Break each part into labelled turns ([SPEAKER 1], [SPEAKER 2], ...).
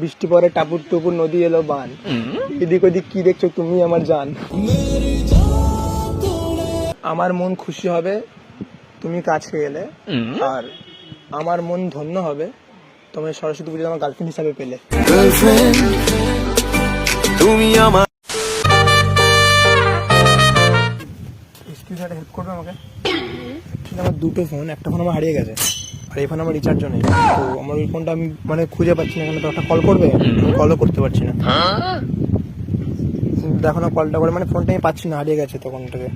[SPEAKER 1] বৃষ্টি পরে টাপুর টুপুর নদী এলো বান, এদিক ওদিক কি দেখছো তুমি আমার জান। আমার মন খুশি হবে তুমি কাছে এলে, আর আমার মন ধন্য হবে তোমার সরস্বতী পুজো আমার গার্লফ্রেন্ড হিসাবে পেলে।
[SPEAKER 2] তুমি আমার
[SPEAKER 1] হেল্প করবে আমাকে? আমার দুটো ফোন, একটা ফোন আমার হারিয়ে গেছে আর এই ফোন আমার রিচার্জও নেই। তো আমার ওই ফোনটা আমি মানে খুঁজে পাচ্ছি না, তো একটা কল করবে, কলও করতে পারছি না। দেখো না কলটা করে, মানে ফোনটা আমি পাচ্ছি না, হারিয়ে গেছে তখন থেকে।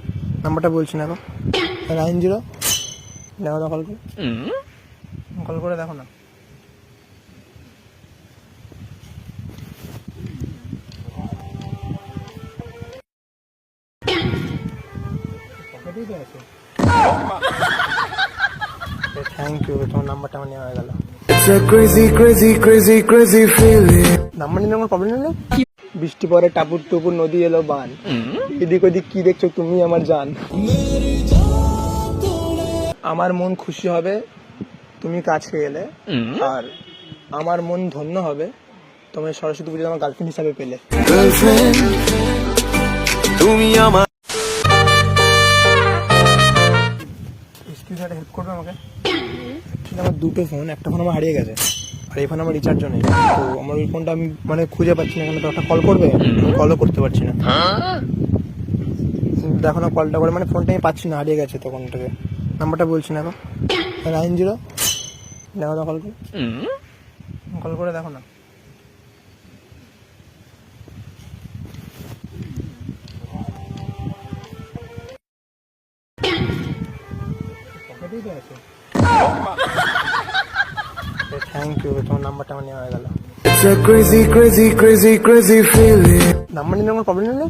[SPEAKER 1] নাম্বারটা বলছি না, 90 দেখো না, কল করে দেখো না। থ্যাংক ইউ, তোমার নাম্বারটা আমার নেওয়া হয়ে গেল। নাম্বার নিলে আমার প্রবলেম নেই। বৃষ্টি পরে টাপুর টুপুর নদী এলো বান, এদিক ওদিক কি দেখছো তুমি আমার জান। আমার মন খুশি হবে তুমি কাছে এলে, আর আমার মন ধন্য হবে তোমার সরস্বতী পুজো আমার গার্লফ্রেন্ড হিসাবে পেলে।
[SPEAKER 2] তুমি আমার
[SPEAKER 1] হেল্প করবে আমাকে? আমার দুটো ফোন, একটা ফোন আমার হারিয়ে গেছে আর এই ফোন আমার রিচার্জও নেই। তো আমার ওই ফোনটা আমি মানে খুঁজে পাচ্ছি না, তো একটা কল করবে, কলও করতে পারছি না। দেখো না কলটা করে, মানে ফোনটা আমি পাচ্ছি না, হারিয়ে গেছে তখন থেকে। নাম্বারটা বলছি না, 90 দেখো না, কল করে দেখো না। থ্যাংক ইউ, তোমার নাম্বারটা আমার নেওয়া হয়ে গেল। নাম্বার নিলে আমার প্রবলেম নেই।